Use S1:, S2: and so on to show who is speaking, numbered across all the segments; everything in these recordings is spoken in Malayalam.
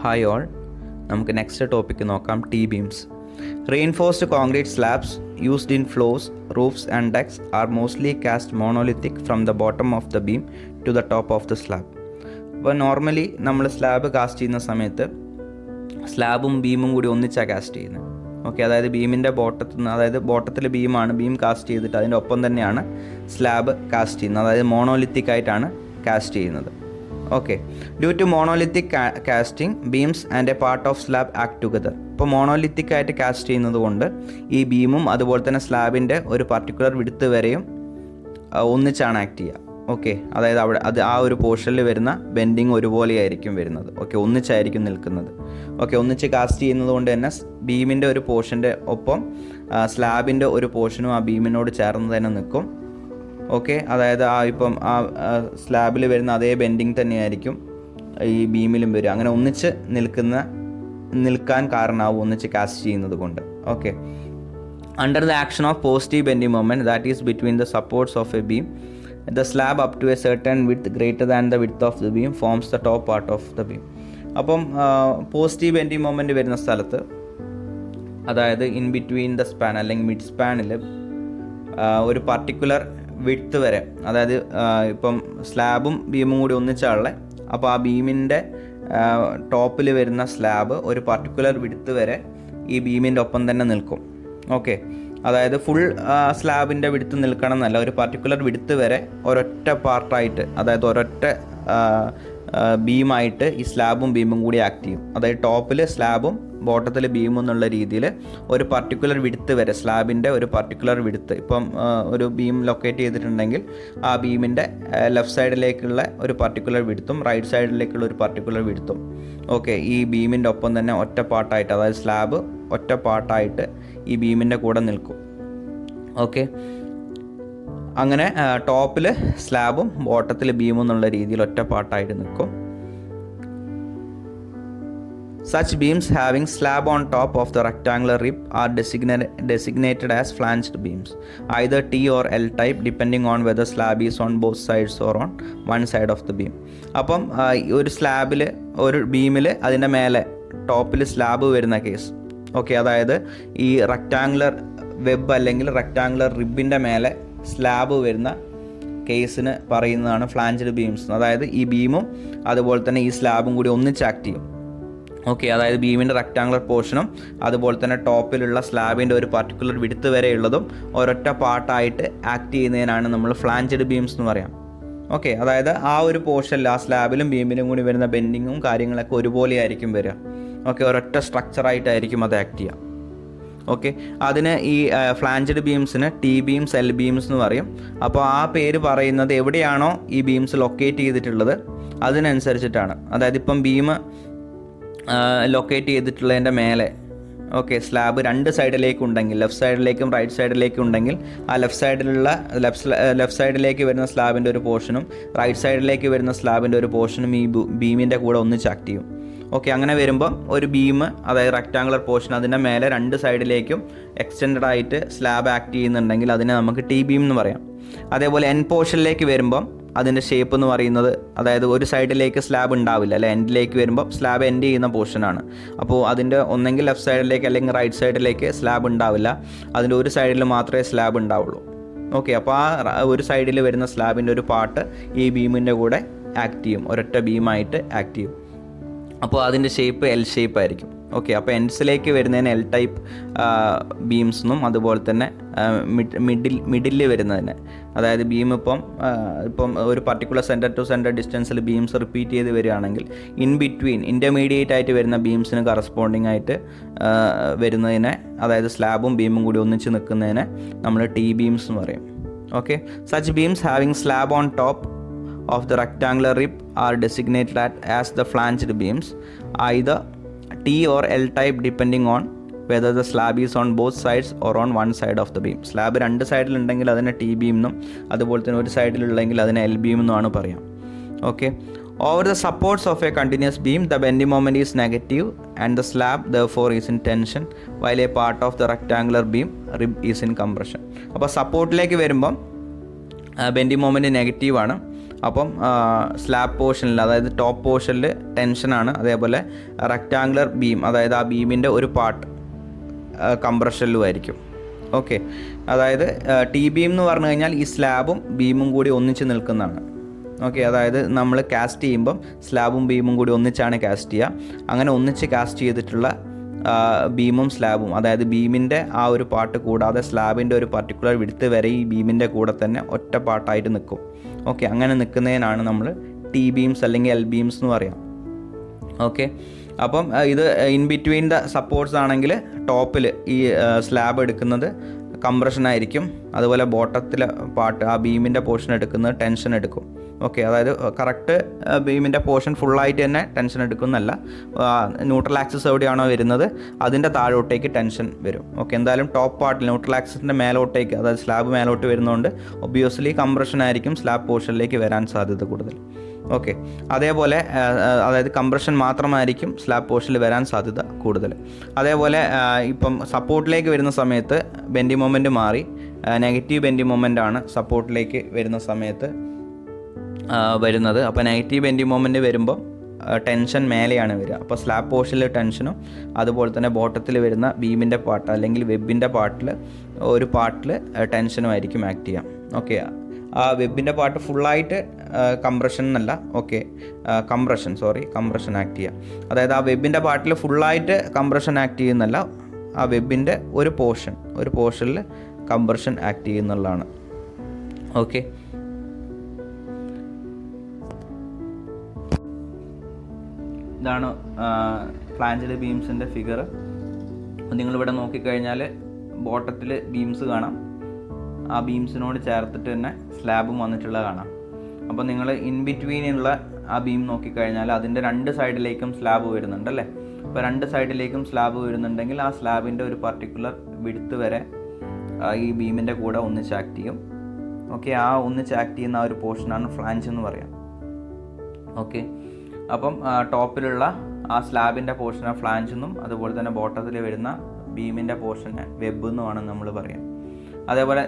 S1: ഹായ് ഓൾ, നമുക്ക് നെക്സ്റ്റ് ടോപ്പിക്ക് നോക്കാം. T beams. Reinforced concrete slabs used in floors, roofs and decks are mostly cast monolithic from the bottom of the beam to the top of the slab. അപ്പോൾ നോർമലി നമ്മൾ സ്ലാബ് കാസ്റ്റ് ചെയ്യുന്ന സമയത്ത് സ്ലാബും ബീമും കൂടി ഒന്നിച്ചാണ് കാസ്റ്റ് ചെയ്യുന്നത്. ഓക്കെ, അതായത് ബീമിൻ്റെ ബോട്ടത്തിൽ നിന്ന്, അതായത് ബോട്ടത്തിൽ ബീമാണ്, ബീം കാസ്റ്റ് ചെയ്തിട്ട് അതിൻ്റെ ഒപ്പം തന്നെയാണ് സ്ലാബ് കാസ്റ്റ് ചെയ്യുന്നത്. അതായത് മോണോലിത്തിക് ആയിട്ടാണ് കാസ്റ്റ് ചെയ്യുന്നത്. Okay, due to monolithic casting beams and a part of slab act together. ഇപ്പോൾ മോണോലിത്തിക് ആയിട്ട് കാസ്റ്റ് ചെയ്യുന്നത് കൊണ്ട് ഈ ബീമും അതുപോലെ തന്നെ സ്ലാബിൻ്റെ ഒരു പർട്ടിക്കുലർ വിഡ്ത്ത് വരെയും ഒന്നിച്ചാണ് ആക്ട് ചെയ്യുക. ഓക്കെ, അതായത് അവിടെ ആ ഒരു പോർഷനിൽ വരുന്ന ബെൻഡിങ് ഒരുപോലെയായിരിക്കും വരുന്നത്. ഓക്കെ, ഒന്നിച്ചായിരിക്കും നിൽക്കുന്നത്. ഓക്കെ, ഒന്നിച്ച് കാസ്റ്റ് ചെയ്യുന്നത് കൊണ്ട് തന്നെ ബീമിൻ്റെ ഒരു പോർഷൻ്റെ ഒപ്പം സ്ലാബിൻ്റെ ഒരു പോർഷനും ആ ബീമിനോട് ചേർന്ന് തന്നെ നിൽക്കും. ഓക്കെ, അതായത് ഇപ്പം സ്ലാബിൽ വരുന്ന അതേ ബെൻഡിങ് തന്നെയായിരിക്കും ഈ ബീമിലും വരും. അങ്ങനെ ഒന്നിച്ച് നിൽക്കാൻ കാരണമാവും ഒന്നിച്ച് കാസ്റ്റ് ചെയ്യുന്നത് കൊണ്ട്. Okay, under the action of positive bending moment that is between the supports of A beam, the slab up to a certain width greater than the width of the beam forms the top part of the beam. അപ്പം പോസിറ്റീവ് ബെൻഡിങ് മൊമെൻറ്റ് വരുന്ന സ്ഥലത്ത്, അതായത് ഇൻ ബിറ്റ്വീൻ ദ സ്പാൻ അല്ലെങ്കിൽ മിഡ് സ്പാനിൽ ഒരു പർട്ടിക്കുലർ വിഡ്ത്ത് വരെ, അതായത് ഇപ്പം സ്ലാബും ബീമും കൂടി ഒന്നിച്ചാണുള്ളത്. അപ്പോൾ ആ ബീമിൻ്റെ ടോപ്പിൽ വരുന്ന സ്ലാബ് ഒരു പർട്ടിക്കുലർ വിഡ്ത്ത് വരെ ഈ ബീമിൻ്റെ ഒപ്പം തന്നെ നിൽക്കും. ഓക്കെ, അതായത് ഫുൾ സ്ലാബിൻ്റെ വിഡ്ത്ത് നിൽക്കണം എന്നല്ല, ഒരു പർട്ടിക്കുലർ വിഡ്ത്ത് വരെ ഒരൊറ്റ പാർട്ടായിട്ട്, അതായത് ഒരൊറ്റ ബീമായിട്ട് ഈ സ്ലാബും ബീമും കൂടി ആക്ട് ചെയ്യും. അതായത് ടോപ്പിൽ സ്ലാബും ബോട്ടത്തിൽ ബീമും എന്നുള്ള രീതിയിൽ ഒരു പർട്ടിക്കുലർ വിഡ്ത്ത് വരെ, സ്ലാബിൻ്റെ ഒരു പർട്ടിക്കുലർ വിഡ്ത്ത്, ഇപ്പം ഒരു ബീം ലൊക്കേറ്റ് ചെയ്തിട്ടുണ്ടെങ്കിൽ ആ ബീമിൻ്റെ ലെഫ്റ്റ് സൈഡിലേക്കുള്ള ഒരു പർട്ടിക്കുലർ വിഡ്ത്തും റൈറ്റ് സൈഡിലേക്കുള്ള ഒരു പർട്ടിക്കുലർ വിഡ്ത്തും, ഓക്കെ, ഈ ബീമിൻ്റെ ഒപ്പം തന്നെ ഒറ്റ പാർട്ടായിട്ട്, അതായത് സ്ലാബ് ഒറ്റ പാർട്ടായിട്ട് ഈ ബീമിൻ്റെ കൂടെ നിൽക്കും. ഓക്കെ, അങ്ങനെ ടോപ്പിൽ സ്ലാബും ബോട്ടത്തിൽ ബീമും എന്നുള്ള രീതിയിൽ ഒറ്റ പാർട്ടായിട്ട് നിൽക്കും. Such beams having slab on top of the rectangular rib are designated as flanged beams, either T or L type depending on whether slab is on both sides or on one side of the beam. അപ്പം ഒരു സ്ലാബിൽ, ഒരു ബീമിൽ അതിൻ്റെ മേലെ ടോപ്പിൽ സ്ലാബ് വരുന്ന കേസ്, ഓക്കെ, അതായത് ഈ റെക്റ്റാങ്കുലർ വെബ് അല്ലെങ്കിൽ റെക്റ്റാങ്കുലർ റിബിൻ്റെ മേലെ സ്ലാബ് വരുന്ന കേസിന് പറയുന്നതാണ് ഫ്ലാഞ്ചഡ് ബീംസ്. അതായത് ഈ ബീമും അതുപോലെ തന്നെ ഈ സ്ലാബും കൂടി ഒന്നിച്ച് ആക്ട് ചെയ്യും. ഓക്കെ, അതായത് ബീമിൻ്റെ റെക്റ്റാങ്കുലർ പോർഷനും അതുപോലെ തന്നെ ടോപ്പിലുള്ള സ്ലാബിൻ്റെ ഒരു പർട്ടിക്കുലർ വിഡ്ത്ത് വരെയുള്ളതും ഒരൊറ്റ പാർട്ടായിട്ട് ആക്ട് ചെയ്യുന്നതിനാണ് നമ്മൾ ഫ്ലാഞ്ചഡ് ബീംസ് എന്ന് പറയാം. ഓക്കെ, അതായത് ആ ഒരു പോർഷനിൽ, ആ സ്ലാബിലും ബീമിലും കൂടി വരുന്ന ബെൻഡിങ്ങും കാര്യങ്ങളൊക്കെ ഒരുപോലെ ആയിരിക്കും വരിക. ഓക്കെ, ഒരൊറ്റ സ്ട്രക്ചറായിട്ടായിരിക്കും അത് ആക്ട് ചെയ്യുക. ഓക്കെ, അതിന് ഈ ഫ്ലാഞ്ചഡ് ബീംസിന് ടി ബീംസ്, എൽ ബീംസ് എന്ന് പറയും. അപ്പോൾ ആ പേര് പറയുന്നത് എവിടെയാണോ ഈ ബീംസ് ലൊക്കേറ്റ് ചെയ്തിട്ടുള്ളത് അതിനനുസരിച്ചിട്ടാണ്. അതായത് ഇപ്പം ബീം ലൊക്കേറ്റ് ചെയ്തിട്ടുള്ളതിൻ്റെ മേലെ, ഓക്കെ, സ്ലാബ് രണ്ട് സൈഡിലേക്കും ഉണ്ടെങ്കിൽ, ലെഫ്റ്റ് സൈഡിലേക്കും റൈറ്റ് സൈഡിലേക്കും ഉണ്ടെങ്കിൽ ആ ലെഫ്റ്റ് സൈഡിലേക്ക് വരുന്ന സ്ലാബിൻ്റെ ഒരു പോർഷനും റൈറ്റ് സൈഡിലേക്ക് വരുന്ന സ്ലാബിൻ്റെ ഒരു പോർഷനും ഈ ബീമിൻ്റെ കൂടെ ഒന്നിച്ച് ആക്ട് ചെയ്യും. ഓക്കെ, അങ്ങനെ വരുമ്പം ഒരു ബീം, അതായത് റെക്റ്റാങ്കുലർ പോർഷൻ, അതിൻ്റെ മേലെ രണ്ട് സൈഡിലേക്കും എക്സ്റ്റെൻഡഡ് ആയിട്ട് സ്ലാബ് ആക്ട് ചെയ്യുന്നുണ്ടെങ്കിൽ അതിനെ നമുക്ക് ടി ബീം എന്ന് പറയാം. അതേപോലെ എൻ പോർഷനിലേക്ക് വരുമ്പം അതിൻ്റെ ഷേപ്പ് എന്ന് പറയുന്നത്, അതായത് ഒരു സൈഡിലേക്ക് സ്ലാബ് ഉണ്ടാവില്ല, അല്ലെ, എൻഡിലേക്ക് വരുമ്പോൾ സ്ലാബ് എൻഡ് ചെയ്യുന്ന പോർഷനാണ്. അപ്പോൾ അതിൻ്റെ ഒന്നെങ്കിൽ ലെഫ്റ്റ് സൈഡിലേക്ക് അല്ലെങ്കിൽ റൈറ്റ് സൈഡിലേക്ക് സ്ലാബ് ഉണ്ടാവില്ല, അതിൻ്റെ ഒരു സൈഡിൽ മാത്രമേ സ്ലാബ് ഉണ്ടാവുള്ളൂ. ഓക്കെ, അപ്പോൾ ആ ഒരു സൈഡിൽ വരുന്ന സ്ലാബിൻ്റെ ഒരു പാർട്ട് ഈ ബീമിൻ്റെ കൂടെ ആക്ട് ചെയ്യും, ഒരൊറ്റ ബീമായിട്ട് ആക്ട് ചെയ്യും. അപ്പോൾ അതിൻ്റെ ഷേപ്പ് എൽ ഷേപ്പ് ആയിരിക്കും. ഓക്കെ, അപ്പോൾ എൻഡ്സിലേക്ക് വരുന്നതിന് എൽ ടൈപ്പ് ബീംസ് എന്നും, അതുപോലെ തന്നെ മിഡിൽ വരുന്നതിന്, അതായത് ബീം ഇപ്പം ഒരു പർട്ടിക്കുലർ സെൻറ്റർ ടു സെൻറ്റർ ഡിസ്റ്റൻസിൽ ബീംസ് റിപ്പീറ്റ് ചെയ്ത് വരികയാണെങ്കിൽ ഇൻ ബിറ്റ്വീൻ ഇൻ്റർമീഡിയറ്റ് ആയിട്ട് വരുന്ന ബീംസിന് കറസ്പോണ്ടിങ് ആയിട്ട് വരുന്നതിനെ, അതായത് സ്ലാബും ബീമും കൂടി ഒന്നിച്ച് നിൽക്കുന്നതിനെ നമ്മൾ ടി ബീംസ് എന്ന് പറയും. Okay, such beams having slab on top of the rectangular rib are designated as the flanged beams, either T or L type depending on whether the slab is on both sides or on one side of the beam. Slab രണ്ട് സൈഡിലുണ്ടെങ്കിൽ അതിനെ ടി ബീം എന്നും അതുപോലെ തന്നെ ഒരു സൈഡിലുള്ളെങ്കിൽ അതിനെ എൽ ബീം എന്നുമാണ് പറയാം. Okay, over the supports of a continuous beam the bending moment is negative and the slab therefore is in tension while a part of the rectangular beam rib is in compression. അപ്പോൾ സപ്പോർട്ടിലേക്ക് വരുമ്പം ബെൻഡിങ് മൊമെൻറ്റ് നെഗറ്റീവാണ്, അപ്പം സ്ലാബ് പോർഷനിൽ, അതായത് ടോപ്പ് പോർഷനിൽ ടെൻഷനാണ്. അതേപോലെ റെക്റ്റാങ്കുലർ ബീം, അതായത് ആ ബീമിൻ്റെ ഒരു പാർട്ട് കംപ്രഷനിലും ആയിരിക്കും. ഓക്കെ, അതായത് ടി ബീം എന്ന് പറഞ്ഞു കഴിഞ്ഞാൽ ഈ സ്ലാബും ബീമും കൂടി ഒന്നിച്ച് നിൽക്കുന്നതാണ്. ഓക്കെ, അതായത് നമ്മൾ കാസ്റ്റ് ചെയ്യുമ്പം സ്ലാബും ബീമും കൂടി ഒന്നിച്ചാണ് കാസ്റ്റ് ചെയ്യുക. അങ്ങനെ ഒന്നിച്ച് കാസ്റ്റ് ചെയ്തിട്ടുള്ള ബീമും സ്ലാബും, അതായത് ബീമിൻ്റെ ആ ഒരു പാർട്ട് കൂടാതെ സ്ലാബിൻ്റെ ഒരു പർട്ടിക്കുലർ വിഡ്ത്ത് വരെ ഈ ബീമിൻ്റെ കൂടെ തന്നെ ഒറ്റ പാർട്ടായിട്ട് നിൽക്കും. ഓക്കെ, അങ്ങനെ നിൽക്കുന്നതിനാണ് നമ്മൾ ടി ബീംസ് അല്ലെങ്കിൽ എൽ ബീംസ് എന്ന് പറയാം. ഓക്കെ, അപ്പം ഇത് ഇൻ ബിറ്റ്വീൻ ദ സപ്പോർട്ട്സ് ആണെങ്കിൽ ടോപ്പിൽ ഈ സ്ലാബ് എടുക്കുന്നത് കംപ്രഷൻ ആയിരിക്കും. അതുപോലെ ബോട്ടത്തിലെ പാർട്ട്, ആ ബീമിൻ്റെ പോർഷൻ എടുക്കുന്നത് ടെൻഷൻ എടുക്കും. ഓക്കെ, അതായത് കറക്റ്റ് ബീമിൻ്റെ പോർഷൻ ഫുള്ളായിട്ട് തന്നെ ടെൻഷൻ എടുക്കുന്നല്ല, ന്യൂട്രൽ ആക്സിസ് എവിടെയാണോ വരുന്നത് അതിൻ്റെ താഴോട്ടേക്ക് ടെൻഷൻ വരും. ഓക്കെ, എന്തായാലും ടോപ്പ് പാർട്ടിൽ ന്യൂട്രൽ ആക്സിസിൻ്റെ മേലോട്ടേക്ക്, അതായത് സ്ലാബ് മേലോട്ട് വരുന്നതുകൊണ്ട് ഒബ്വിയസ്ലി കംപ്രഷൻ ആയിരിക്കും സ്ലാബ് പോർഷനിലേക്ക് വരാൻ സാധ്യത കൂടുതൽ. ഓക്കെ, അതേപോലെ അതായത് കംപ്രഷൻ മാത്രമായിരിക്കും സ്ലാബ് പോർഷനിൽ വരാൻ സാധ്യത കൂടുതൽ. അതേപോലെ ഇപ്പം സപ്പോർട്ടിലേക്ക് വരുന്ന സമയത്ത് ബെൻഡിങ് മൊമെൻറ്റ് മാറി നെഗറ്റീവ് ബെൻഡിങ് മൊമെൻ്റ് ആണ് സപ്പോർട്ടിലേക്ക് വരുന്ന സമയത്ത് വരുന്നത്. അപ്പോൾ നെഗറ്റീവ് ബെൻഡിങ് മൊമെൻറ്റ് വരുമ്പോൾ ടെൻഷൻ മേലെയാണ് വരിക. അപ്പോൾ സ്ലാബ് പോർഷനിൽ ടെൻഷനും അതുപോലെ തന്നെ ബോട്ടത്തിൽ വരുന്ന ബീമിൻ്റെ പാർട്ട് അല്ലെങ്കിൽ വെബിൻ്റെ പാർട്ടിൽ ഒരു പാർട്ടിൽ ടെൻഷനും ആയിരിക്കും ആക്ട് ചെയ്യാം. ഓക്കെ, ആ വെബിൻ്റെ പാർട്ട് ഫുള്ളായിട്ട് കംപ്രഷൻ എന്നല്ല, ഓക്കെ കംപ്രഷൻ ആക്ട് ചെയ്യാം. അതായത് ആ വെബിൻ്റെ പാർട്ടിൽ ഫുള്ളായിട്ട് കംപ്രഷൻ ആക്ട് ചെയ്യുന്നല്ല, ആ വെബിൻ്റെ ഒരു പോർഷനിൽ കംപ്രഷൻ ആക്ട് ചെയ്യുന്നുള്ളതാണ്. ഓക്കെ, ഇതാണ് ഫ്ലാഞ്ചഡ് ബീംസിൻ്റെ ഫിഗർ. നിങ്ങളിവിടെ നോക്കിക്കഴിഞ്ഞാൽ ബോട്ടത്തിൽ ബീംസ് കാണാം, ആ ബീംസിനോട് ചേർത്തിട്ട് തന്നെ സ്ലാബും വന്നിട്ടുള്ള കാണാം. അപ്പോൾ നിങ്ങൾ ഇൻ ബിറ്റ്വീനുള്ള ആ ബീം നോക്കിക്കഴിഞ്ഞാൽ അതിൻ്റെ രണ്ട് സൈഡിലേക്കും സ്ലാബ് വരുന്നുണ്ടല്ലേ. അപ്പോൾ രണ്ട് സൈഡിലേക്കും സ്ലാബ് വരുന്നുണ്ടെങ്കിൽ ആ സ്ലാബിൻ്റെ ഒരു പർട്ടിക്കുലർ വിഡ്ത്ത് വരെ ഈ ബീമിൻ്റെ കൂടെ ഒന്നിച്ച് ആക്ട് ചെയ്യും. ഓക്കെ, ആ ഒന്നിച്ച് ആക്ട് ചെയ്യുന്ന ആ ഒരു പോർഷനാണ് ഫ്ലാഞ്ച് എന്ന് പറയാം. ഓക്കെ, അപ്പം ടോപ്പിലുള്ള ആ സ്ലാബിൻ്റെ പോർഷനെ ഫ്ലാഞ്ച് എന്നും അതുപോലെ തന്നെ ബോട്ടത്തിൽ വരുന്ന ബീമിൻ്റെ പോർഷനെ വെബ് എന്നുമാണ് നമ്മൾ പറയാം. അതേപോലെ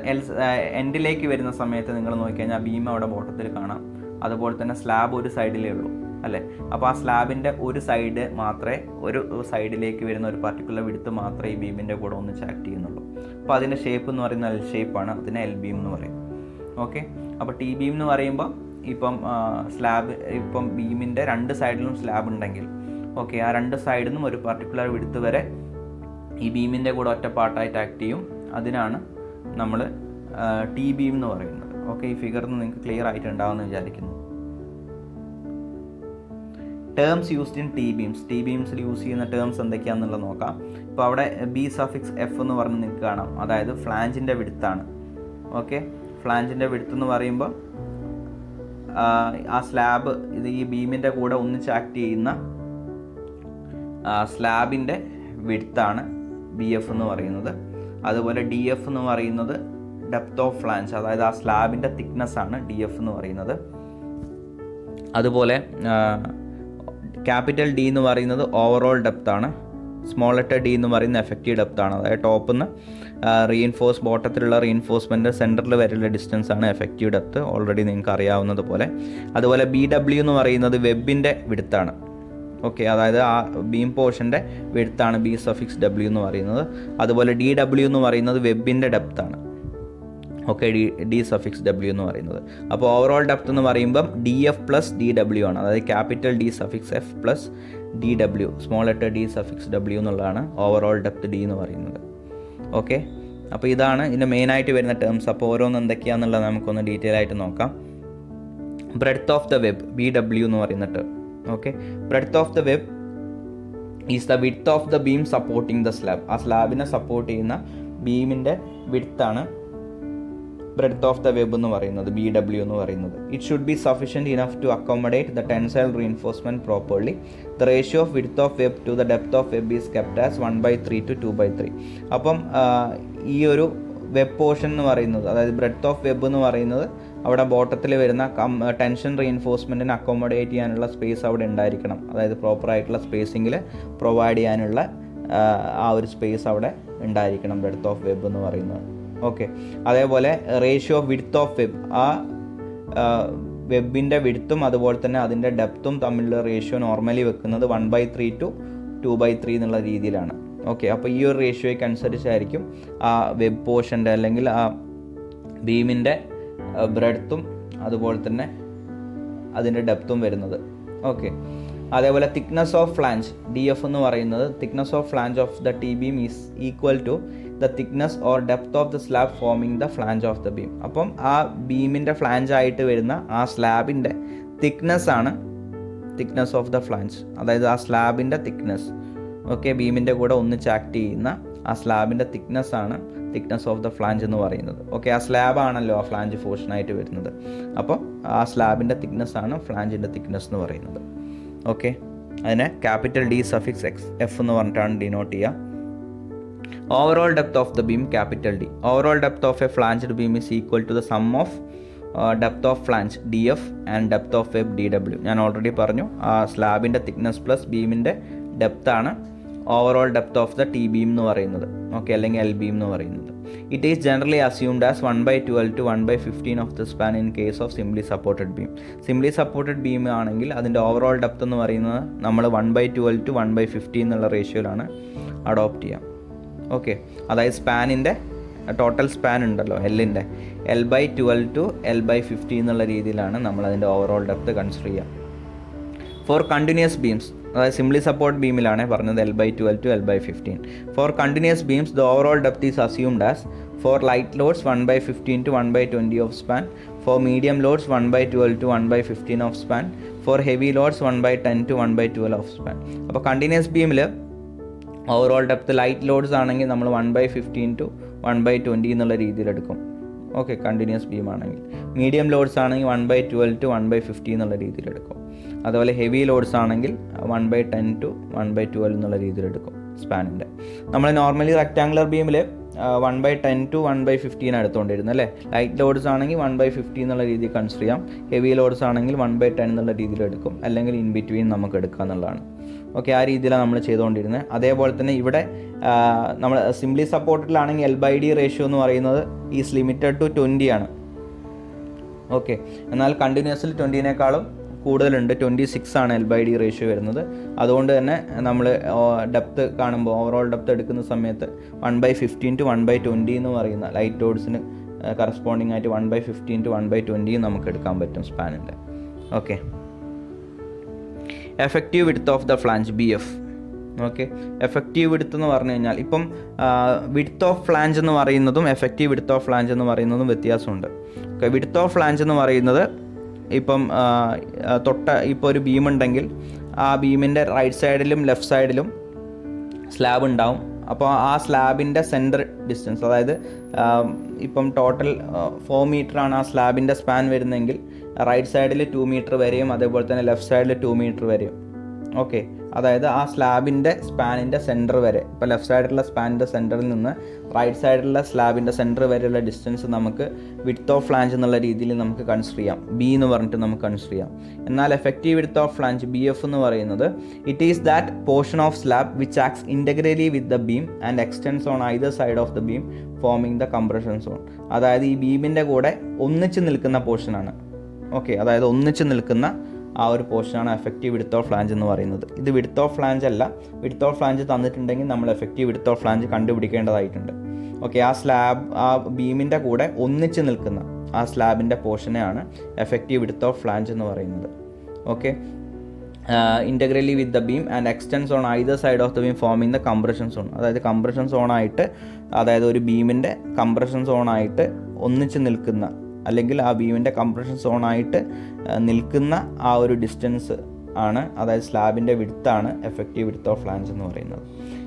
S1: എൻഡിലേക്ക് വരുന്ന സമയത്ത് നിങ്ങൾ നോക്കിക്കഴിഞ്ഞാൽ ബീം അവിടെ ബോട്ടത്തിൽ കാണാം. അതുപോലെ തന്നെ സ്ലാബ് ഒരു സൈഡിലേ ഉള്ളൂ അല്ലേ. അപ്പോൾ ആ സ്ലാബിൻ്റെ ഒരു സൈഡ് മാത്രമേ, ഒരു സൈഡിലേക്ക് വരുന്ന ഒരു പർട്ടിക്കുലർ വിഡ്ത്ത് മാത്രമേ ഈ ബീമിൻ്റെ കൂടെ ഒന്നിച്ച് ആക്ട് ചെയ്യുന്നുള്ളൂ. അപ്പോൾ അതിൻ്റെ ഷേപ്പ് എന്ന് പറയുന്ന എൽ ഷേപ്പാണ്, അതിനെ എൽ ബീം എന്ന് പറയും. ഓക്കെ, അപ്പോൾ ടി ബീം എന്ന് പറയുമ്പോൾ ഇപ്പം ബീമിൻ്റെ രണ്ട് സൈഡിലും സ്ലാബ് ഉണ്ടെങ്കിൽ ഓക്കെ, ആ രണ്ട് സൈഡിൽ നിന്നും ഒരു പർട്ടിക്കുലർ വിഡ്ത്ത് വരെ ഈ ബീമിൻ്റെ കൂടെ ഒറ്റ പാർട്ടായിട്ട് ആക്ട് ചെയ്യും. അതിനാണ് നമ്മൾ ടി ബീം എന്ന് പറയുന്നത്. ഓക്കെ, ഈ ഫിഗറിൽ നിന്ന് നിങ്ങൾക്ക് ക്ലിയർ ആയിട്ടുണ്ടാവുമെന്ന് വിചാരിക്കുന്നു. ടേംസ് യൂസ്ഡ് ഇൻ ടി ബീംസിൽ യൂസ് ചെയ്യുന്ന ടേംസ് എന്തൊക്കെയാണെന്നുള്ളത് നോക്കാം. ഇപ്പോൾ അവിടെ ബി സഫിക്സ് എഫ് എന്ന് പറഞ്ഞ് നിങ്ങൾക്ക് കാണാം, അതായത് ഫ്ലാഞ്ചിൻ്റെ വിഡ്ത്താണ്. ഓക്കെ, ഫ്ലാഞ്ചിൻ്റെ വിഡ്ത്ത് എന്ന് പറയുമ്പോൾ ആ സ്ലാബ് ഇത് ഈ ബീമിൻ്റെ കൂടെ ഒന്നിച്ച് ആക്ട് ചെയ്യുന്ന സ്ലാബിൻ്റെ വിഡ്ത്താണ് ബി എഫ് എന്ന് പറയുന്നത്. അതുപോലെ ഡി എഫ് എന്ന് പറയുന്നത് ഡെപ്ത് ഓഫ് ഫ്ലാഞ്ച്, അതായത് ആ സ്ലാബിൻ്റെ തിക്നെസ് ആണ് ഡി എഫ് എന്ന് പറയുന്നത്. അതുപോലെ ക്യാപിറ്റൽ ഡി എന്ന് പറയുന്നത് ഓവറോൾ ഡെപ്ത് ആണ്. സ്മോൾ ലെറ്റർ ഡി എന്ന് പറയുന്ന എഫക്റ്റീവ് ഡെപ്ത് ആണ്. അതായത് ടോപ്പിൽ നിന്ന് ബോട്ടത്തിലുള്ള റീഇൻഫോഴ്സ്മെൻറ്റ് സെൻറ്ററിൽ വരെയുള്ള ഡിസ്റ്റൻസ് ആണ് എഫക്റ്റീവ് ഡെപ്ത്, ഓൾറെഡി നിങ്ങൾക്ക് അറിയാവുന്നത് പോലെ. അതുപോലെ ബി ഡബ്ല്യു എന്ന് പറയുന്നത് വെബിൻ്റെ വിഡ്ത്താണ്. ഓക്കെ, അതായത് ആ ബീം പോർഷൻ്റെ വിഡ്ത്താണ് ബി സഫിക്സ് ഡബ്ല്യു എന്ന് പറയുന്നത്. അതുപോലെ ഡി ഡബ്ല്യു എന്ന് പറയുന്നത് വെബിൻ്റെ ഡെപ്താണ്. ഓക്കെ, ഡി സഫിക്സ് ഡബ്ല്യു എന്ന് പറയുന്നത്. അപ്പോൾ ഓവറോൾ ഡെപ്ത് എന്ന് പറയുമ്പം D F plus D W ആണ്. അതായത് capital D suffix F plus D W, small letter D suffix W എന്നുള്ളതാണ് ഓവറോൾ ഡെപ്ത് ഡി എന്ന് പറയുന്നത്. ഓക്കെ, അപ്പോൾ ഇതാണ് ഇതിൻ്റെ മെയിനായിട്ട് വരുന്ന ടേംസ്. അപ്പോൾ ഓരോന്ന് എന്തൊക്കെയാണെന്നുള്ളത് നമുക്കൊന്ന് ഡീറ്റെയിൽ ആയിട്ട് നോക്കാം. Breadth of the web, B W എന്ന് പറയുന്ന term. Okay, breadth of the web is the width of the beam supporting the slab. ആ സ്ലാബിനെ സപ്പോർട്ട് ചെയ്യുന്ന ബീമിൻ്റെ വിഡ്ത്താണ് ബ്രെഡ്ത്ത് ഓഫ് ദ വെബ് എന്ന് പറയുന്നത്, ബി ഡബ്ല്യു എന്ന് പറയുന്നത്. It should be sufficient enough to accommodate the tensile reinforcement properly. The ratio of width of web to the depth of web is kept as 1/3 to 2/3. അപ്പം ഈ ഒരു വെബ് പോർഷൻ എന്ന് പറയുന്നത്, അതായത് ബ്രെഡ്ത്ത് ഓഫ് വെബ് എന്ന് പറയുന്നത് അവിടെ ബോട്ടത്തിൽ വരുന്ന ടെൻഷൻ റീഇൻഫോഴ്സ്മെൻറ്റിന് അക്കോമഡേറ്റ് ചെയ്യാനുള്ള സ്പേസ് അവിടെ ഉണ്ടായിരിക്കണം. അതായത് പ്രോപ്പറായിട്ടുള്ള സ്പേസിങ്ങിൽ പ്രൊവൈഡ് ചെയ്യാനുള്ള ആ ഒരു സ്പേസ് അവിടെ ഉണ്ടായിരിക്കണം ബ്രെഡ്ത്ത് ഓഫ് വെബ് എന്ന് പറയുന്നത്. ഓക്കെ, അതേപോലെ ratio of width of web, ആ വെബിൻ്റെ വിഡ്ത്തും അതുപോലെ തന്നെ അതിൻ്റെ ഡെപ്തും തമ്മിലുള്ള റേഷ്യോ നോർമലി വെക്കുന്നത് 1/3 to 2/3 എന്നുള്ള രീതിയിലാണ്. ഓക്കെ, അപ്പോൾ ഈ ഒരു റേഷ്യോയ്ക്ക് അനുസരിച്ചായിരിക്കും ആ വെബ് പോർഷൻ്റെ അല്ലെങ്കിൽ ആ ബീമിൻ്റെ ബ്രെഡ്ത്തും അതുപോലെ തന്നെ അതിൻ്റെ ഡെപ്തും വരുന്നത്. ഓക്കെ, അതേപോലെ തിക്നെസ് ഓഫ് ഫ്ലാഞ്ച് DF എന്ന് പറയുന്നത് thickness of flange of the T beam is equal to the thickness or depth of the slab forming the flange of the beam. അപ്പം ആ ബീമിൻ്റെ ഫ്ലാഞ്ച് ആയിട്ട് വരുന്ന ആ സ്ലാബിൻ്റെ തിക്നെസ് ആണ് തിക്നെസ് ഓഫ് ദ ഫ്ലാഞ്ച്, അതായത് ആ സ്ലാബിൻ്റെ തിക്നെസ്. ഓക്കെ, ബീമിൻ്റെ കൂടെ ഒന്നിച്ച് ആക്ട് ചെയ്യുന്ന ആ സ്ലാബിൻ്റെ തിക്നെസ് ആണ് തിക്നെസ് ഓഫ് ദ ഫ്ലാഞ്ച് എന്ന് പറയുന്നത്. ഓക്കെ, ആ സ്ലാബാണല്ലോ ആ ഫ്ലാഞ്ച് പോർഷനായിട്ട് വരുന്നത്. അപ്പോൾ ആ സ്ലാബിൻ്റെ തിക്നെസ് ആണ് ഫ്ലാഞ്ചിൻ്റെ തിക്നെസ് എന്ന് പറയുന്നത്. ഓക്കെ, അതിനെ D F എന്ന് പറഞ്ഞിട്ടാണ് ഡിനോട്ട് ചെയ്യുക. Overall depth of the beam D. Overall depth of a flanged beam is equal to the sum of depth of flange DF and depth of web DW. ഞാൻ ഓൾറെഡി പറഞ്ഞു, ആ സ്ലാബിൻ്റെ തിക്നെസ് പ്ലസ് ബീമിൻ്റെ ഡെപ്താണ് overall depth of the T beam എന്ന് പറയുന്നത്. ഓക്കെ, അല്ലെങ്കിൽ എൽ ബീം എന്ന് പറയുന്നത്. It is generally assumed as 1/12 to 1/15 of the span in case of simply supported beam. Simply supported beam ആണെങ്കിൽ അതിൻ്റെ ഓവറോൾ ഡെപ്ത് എന്ന് പറയുന്നത് നമ്മൾ 1/12 to 1/15 എന്നുള്ള റേഷ്യോയിലാണ് അഡോപ്റ്റ് ചെയ്യുക. ഓക്കെ, അതായത് സ്പാനിൻ്റെ ടോട്ടൽ സ്പാൻ ഉണ്ടല്ലോ എല്ലിൻ്റെ L/12 to L/15 എന്നുള്ള രീതിയിലാണ് നമ്മൾ അതിൻ്റെ ഓവറോൾ ഡെപ്ത് കൺസിഡർ ചെയ്യുക. ഫോർ കണ്ടിന്യൂസ് ബീംസ്, അതായത് സിംപ്ലി സപ്പോർട്ട് ബീമിലാണ് പറഞ്ഞത് L/12 to L/15. For continuous beams the overall depth is assumed as for light loads 1/15 to 1/20 of span, for medium loads 1/12 to 1/15 of span, for heavy loads 1/10 to 1/12 of span. അപ്പോൾ കണ്ടിന്യൂസ് ബീമിൽ ഓവറോൾ ഡെപ്ത് ലൈറ്റ് ലോഡ്സ് ആണെങ്കിൽ നമ്മൾ 1/15 to 1/20 എന്നുള്ള രീതിയിലെടുക്കും. ഓക്കെ, കണ്ടിന്യൂസ് ബീം ആണെങ്കിൽ. മീഡിയം ലോഡ്സ് ആണെങ്കിൽ 1/12 to 1/15 എന്നുള്ള രീതിയിലെടുക്കും. അതുപോലെ ഹെവി ലോഡ്സ് ആണെങ്കിൽ 1/10 to 1/12 എന്നുള്ള രീതിയിലെടുക്കും സ്പാനിൻ്റെ. നമ്മൾ നോർമലി റെക്റ്റാങ്കുലർ ബീമിൽ 1/10 to 1/15 എടുത്തുകൊണ്ടിരുന്നത് അല്ലേ. ലൈറ്റ് ലോഡ്സ് ആണെങ്കിൽ 1/50 എന്നുള്ള രീതിയിൽ കൺസിഡർ ചെയ്യാം. ഹെവി ലോഡ്സ് ആണെങ്കിൽ 1/10 എന്നുള്ള രീതിയിൽ എടുക്കും, അല്ലെങ്കിൽ ഇൻ ബിറ്റ്വീൻ നമുക്ക് എടുക്കുക എന്നുള്ളതാണ്. ഓക്കെ, ആ രീതിയിലാണ് നമ്മൾ ചെയ്തുകൊണ്ടിരുന്നത്. അതേപോലെ തന്നെ ഇവിടെ നമ്മൾ സിംപ്ലി സപ്പോർട്ടിലാണെങ്കിൽ L/D റേഷ്യോ എന്ന് പറയുന്നത് ഈസ് ലിമിറ്റഡ് ടു 20 ആണ്. ഓക്കെ, എന്നാൽ കണ്ടിന്യൂസിൽ 20നേക്കാളും കൂടുതലുണ്ട്, 26 ആണ് L/D റേഷ്യോ വരുന്നത്. അതുകൊണ്ട് തന്നെ നമ്മൾ ഡെപ്ത് കാണുമ്പോൾ ഓവറോൾ ഡെപ്ത് എടുക്കുന്ന സമയത്ത് 1/15 to 1/20 എന്ന് പറയുന്ന ലൈറ്റ് ലോഡ്സിന് കറസ്പോണ്ടിങ് ആയിട്ട് 1/15 to 1/20 നമുക്ക് എടുക്കാൻ പറ്റും സ്പാനിൻ്റെ. Okay, effective width of the flange BF. Okay, effective width എന്ന് പറഞ്ഞു കഴിഞ്ഞാൽ ഇപ്പം വിഡ്ത്ത് ഓഫ് ഫ്ലാഞ്ച് എന്ന് പറയുന്നതും എഫക്റ്റീവ് വിഡ്ത്ത് ഓഫ് ഫ്ലാഞ്ച് എന്ന് പറയുന്നതും വ്യത്യാസമുണ്ട്. ഓക്കെ, വിഡ്ത്ത് ഓഫ് ഫ്ലാഞ്ച് എന്ന് പറയുന്നത് ഇപ്പം ഇപ്പോൾ ഒരു ബീം ഉണ്ടെങ്കിൽ ആ ബീമിൻ്റെ റൈറ്റ് സൈഡിലും ലെഫ്റ്റ് സൈഡിലും സ്ലാബ് ഉണ്ടാവും. അപ്പോൾ ആ സ്ലാബിൻ്റെ സെൻറ്റർ ഡിസ്റ്റൻസ്, അതായത് ഇപ്പം ടോട്ടൽ 4 മീറ്ററാണ് ആ സ്ലാബിൻ്റെ സ്പാൻ വരുന്നതെങ്കിൽ റൈറ്റ് സൈഡിൽ 2 മീറ്റർ വരെയും അതേപോലെ തന്നെ ലെഫ്റ്റ് സൈഡിൽ 2 മീറ്റർ വരെയും. ഓക്കെ, അതായത് ആ സ്ലാബിൻ്റെ സ്പാനിൻ്റെ സെൻറ്റർ വരെ, ഇപ്പോൾ ലെഫ്റ്റ് സൈഡിലുള്ള സ്പാനിൻ്റെ സെൻറ്ററിൽ നിന്ന് റൈറ്റ് സൈഡിലുള്ള സ്ലാബിൻ്റെ സെൻറ്റർ വരെയുള്ള ഡിസ്റ്റൻസ് നമുക്ക് വിഡ്ത്ത് ഓഫ് ഫ്ലാഞ്ച് എന്നുള്ള രീതിയിൽ നമുക്ക് കൺസിഡർ ചെയ്യാം, B എന്ന് പറഞ്ഞിട്ട് നമുക്ക് കൺസിഡർ ചെയ്യാം. എന്നാൽ effective width of flange BF എന്ന് പറയുന്നത് it is that portion of slab which acts integrally with the beam and extends on either side of the beam forming the compression zone. അതായത് ഈ ബീമിൻ്റെ കൂടെ ഒന്നിച്ച് നിൽക്കുന്ന പോർഷനാണ്. ഓക്കെ, അതായത് ഒന്നിച്ച് നിൽക്കുന്ന ആ ഒരു പോർഷനാണ് എഫക്റ്റീവ് വിഡ്ത്ത് ഓഫ് ഫ്ലാഞ്ച് എന്ന് പറയുന്നത്. ഇത് വിഡ്ത്ത് ഓഫ് ഫ്ലാഞ്ച് അല്ല. വിഡ്ത്ത് ഓഫ് ഫ്ലാഞ്ച് തന്നിട്ടുണ്ടെങ്കിൽ നമ്മൾ എഫക്റ്റീവ് വിഡ്ത്ത് ഓഫ് ഫ്ലാഞ്ച് കണ്ടുപിടിക്കേണ്ടതായിട്ടുണ്ട്. ഓക്കെ, ആ സ്ലാബ് ആ ബീമിൻ്റെ കൂടെ ഒന്നിച്ച് നിൽക്കുന്ന ആ സ്ലാബിൻ്റെ പോർഷനെയാണ് എഫക്റ്റീവ് വിഡ്ത്ത് ഓഫ് ഫ്ലാഞ്ച് എന്ന് പറയുന്നത്. Okay, integrally with the beam and extends on either side of the beam forming the compression zone. അതായത് കംപ്രഷൻ സോണായിട്ട്, അതായത് ഒരു ബീമിൻ്റെ കംപ്രഷൻ സോണായിട്ട് ഒന്നിച്ച് നിൽക്കുന്ന, അല്ലെങ്കിൽ ആ ബീമിൻ്റെ കംപ്രഷൻ സോണായിട്ട് നിൽക്കുന്ന ആ ഒരു ഡിസ്റ്റൻസ് ആണ്, അതായത് സ്ലാബിൻ്റെ വിഡ്ത്താണ് എഫക്റ്റീവ് വിഡ്ത്ത് ഓഫ് ഫ്ലാഞ്ച് എന്ന് പറയുന്നത്.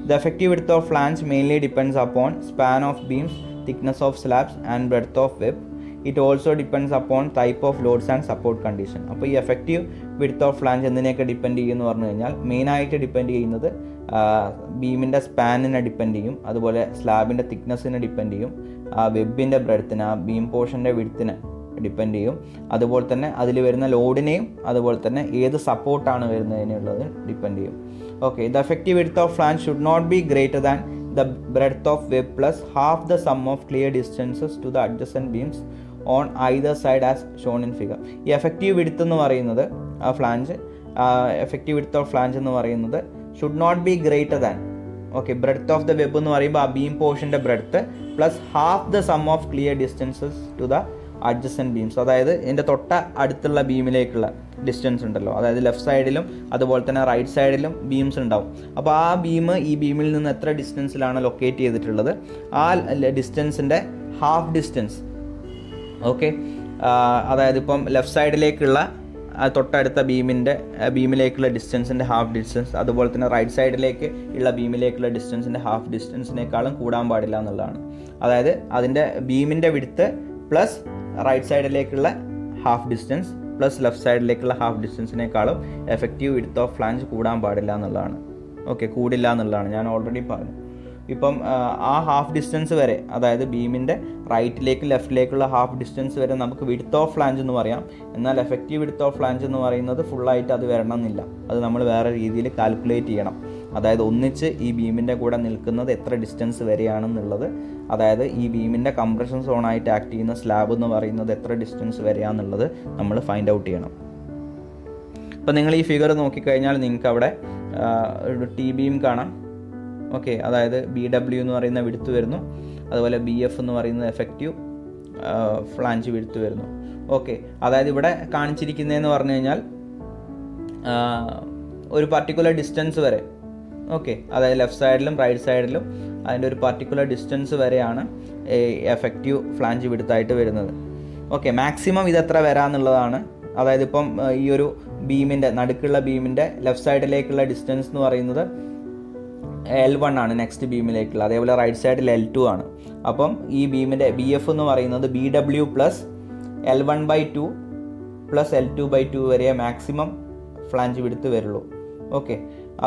S1: The effective width of flange mainly depends upon span of beams, thickness of slabs and breadth of web. It also depends upon type of loads and support condition. അപ്പോൾ ഈ എഫക്റ്റീവ് വിഡ്ത്ത് ഓഫ് ഫ്ലാഞ്ച് എന്തിനെയൊക്കെ ഡിപ്പെൻഡ് ചെയ്യുമെന്ന് പറഞ്ഞു കഴിഞ്ഞാൽ മെയിനായിട്ട് ഡിപ്പെൻഡ് ചെയ്യുന്നത് ബീമിൻ്റെ സ്പാനിനെ ഡിപ്പെൻഡ് ചെയ്യും, അതുപോലെ സ്ലാബിൻ്റെ തിക്നെസ്സിനെ ഡിപ്പെൻഡ് ചെയ്യും, ആ വെബിൻ്റെ ബ്രെഡ്ത്തിനെ, ആ ബീം പോർഷൻ്റെ വിഡ്ത്തിനെ ഡിപ്പെൻഡ് ചെയ്യും, അതുപോലെ തന്നെ അതിൽ വരുന്ന ലോഡിനെയും അതുപോലെ തന്നെ ഏത് സപ്പോർട്ടാണ് വരുന്നതിനുള്ളത് ഡിപ്പെൻഡ് ചെയ്യും. Okay, the effective width of flange should not be greater than the breadth of web plus half the sum of clear distances to the adjacent beams on either side as shown in figure. ഈ എഫക്റ്റീവ് വിഡ്ത്ത് എന്ന് പറയുന്നത് ആ flange, effective width of flange എന്ന് പറയുന്നത് should not be greater than, okay, breadth of the web എന്ന് പറയുമ്പോൾ ആ ബീം പോർഷൻ്റെ breadth plus half the sum of clear distances to the adjacent beams. അതായത് ഇതിൻ്റെ തൊട്ട അടുത്തുള്ള ബീമിലേക്കുള്ള ഡിസ്റ്റൻസ് ഉണ്ടല്ലോ, അതായത് ലെഫ്റ്റ് സൈഡിലും അതുപോലെ തന്നെ റൈറ്റ് സൈഡിലും ബീംസ് ഉണ്ടാവും. അപ്പോൾ ആ ബീം ഈ ബീമിൽ നിന്ന് എത്ര ഡിസ്റ്റൻസിലാണ് ലൊക്കേറ്റ് ചെയ്തിട്ടുള്ളത്, ആ ഡിസ്റ്റൻസിൻ്റെ ഹാഫ് ഡിസ്റ്റൻസ്, ഓക്കെ, അതായത് ഇപ്പം ലെഫ്റ്റ് സൈഡിലേക്കുള്ള തൊട്ടടുത്ത ബീമിലേക്കുള്ള ഡിസ്റ്റൻസിൻ്റെ ഹാഫ് ഡിസ്റ്റൻസ്, അതുപോലെ തന്നെ റൈറ്റ് സൈഡിലേക്ക് ഉള്ള ബീമിലേക്കുള്ള ഡിസ്റ്റൻസിൻ്റെ ഹാഫ് ഡിസ്റ്റൻസിനേക്കാളും കൂടാൻ പാടില്ല എന്നുള്ളതാണ്. അതായത് അതിൻ്റെ ബീമിൻ്റെ വിഡ്ത്ത് പ്ലസ് റൈറ്റ് സൈഡിലേക്കുള്ള ഹാഫ് ഡിസ്റ്റൻസ് പ്ലസ് ലെഫ്റ്റ് സൈഡിലേക്കുള്ള ഹാഫ് ഡിസ്റ്റൻസിനേക്കാളും എഫക്റ്റീവ് വിഡ്ത്ത് ഓഫ് ഫ്ലാഞ്ച് കൂടാൻ പാടില്ല എന്നുള്ളതാണ്. ഓക്കെ, കൂടില്ല എന്നുള്ളതാണ് ഞാൻ ഓൾറെഡി പറഞ്ഞു. ഇപ്പം ആ ഹാഫ് ഡിസ്റ്റൻസ് വരെ, അതായത് ബീമിൻ്റെ റൈറ്റിലേക്ക് ലെഫ്റ്റിലേക്കുള്ള ഹാഫ് ഡിസ്റ്റൻസ് വരെ നമുക്ക് വിഡ്ത്ത് ഓഫ് ഫ്ലാഞ്ച് എന്ന് പറയാം. എന്നാൽ എഫക്റ്റീവ് വിഡ്ത്ത് ഓഫ് ഫ്ലാഞ്ച് എന്ന് പറയുന്നത് ഫുള്ളായിട്ട് അത് വരണമെന്നില്ല. അത് നമ്മൾ വേറെ രീതിയിൽ കാൽക്കുലേറ്റ് ചെയ്യണം. അതായത് ഒന്നിച്ച് ഈ ബീമിൻ്റെ കൂടെ നിൽക്കുന്നത് എത്ര ഡിസ്റ്റൻസ് വരെയാണെന്നുള്ളത്, അതായത് ഈ ബീമിൻ്റെ കംപ്രഷൻ സോണായിട്ട് ആക്ട് ചെയ്യുന്ന സ്ലാബ് എന്ന് പറയുന്നത് എത്ര ഡിസ്റ്റൻസ് വരെയാണെന്നുള്ളത് നമ്മൾ ഫൈൻഡ് ഔട്ട് ചെയ്യണം. അപ്പോൾ നിങ്ങൾ ഈ ഫിഗർ നോക്കിക്കഴിഞ്ഞാൽ നിങ്ങൾക്ക് അവിടെ ഒരു ടി ബീം കാണാം. ഓക്കെ, അതായത് BW എന്ന് പറയുന്ന വിഡ്ത്ത് വരുന്നു, അതുപോലെ BF എന്ന് പറയുന്നത് എഫക്റ്റീവ് ഫ്ലാഞ്ച് വിഡ്ത്ത് വരുന്നു. ഓക്കെ, അതായത് ഇവിടെ കാണിച്ചിരിക്കുന്നതെന്ന് പറഞ്ഞു കഴിഞ്ഞാൽ ഒരു പർട്ടിക്കുലർ ഡിസ്റ്റൻസ് വരെ, ഓക്കെ, അതായത് ലെഫ്റ്റ് സൈഡിലും റൈറ്റ് സൈഡിലും അതിൻ്റെ ഒരു പർട്ടിക്കുലർ ഡിസ്റ്റൻസ് വരെയാണ് എഫക്റ്റീവ് ഫ്ലാഞ്ച് വിഡ്ത്തായിട്ട് വരുന്നത്. ഓക്കെ, മാക്സിമം ഇതെത്ര വരാമെന്നുള്ളതാണ്. അതായത് ഇപ്പം ഈ ഒരു ബീമിൻ്റെ നടുക്കുള്ള ബീമിൻ്റെ ലെഫ്റ്റ് സൈഡിലേക്കുള്ള ഡിസ്റ്റൻസ് എന്ന് പറയുന്നത് L1 ആണ് നെക്സ്റ്റ് ബീമിലേക്കുള്ള, അതേപോലെ റൈറ്റ് സൈഡിൽ L2 ആണ്. അപ്പം ഈ ബീമിൻ്റെ BF എന്ന് പറയുന്നത് BW plus L1/2 plus L2/2 വരെ മാക്സിമം ഫ്ലാഞ്ച് വിഡ്ത്ത് വരുള്ളൂ. ഓക്കെ,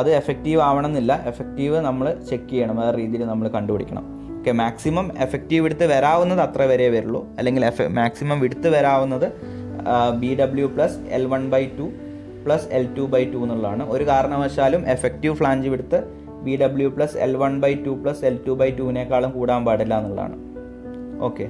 S1: അത് എഫക്റ്റീവ് ആവണമെന്നില്ല. എഫക്റ്റീവ് നമ്മൾ ചെക്ക് ചെയ്യണം, വേറെ രീതിയിൽ നമ്മൾ കണ്ടുപിടിക്കണം. ഓക്കെ, മാക്സിമം എഫക്റ്റീവ് വിഡ്ത്ത് വരാവുന്നത് അത്ര വരെ വരുള്ളൂ, അല്ലെങ്കിൽ മാക്സിമം വിഡ്ത്ത് വരാവുന്നത് BW plus L1/2 plus L2/2 എന്നുള്ളതാണ്. ഒരു കാരണവശാലും effective flange width BW plus L1/2 plus L2/2 കൂടാൻ പാടില്ല എന്നുള്ളതാണ്. ഓക്കെ.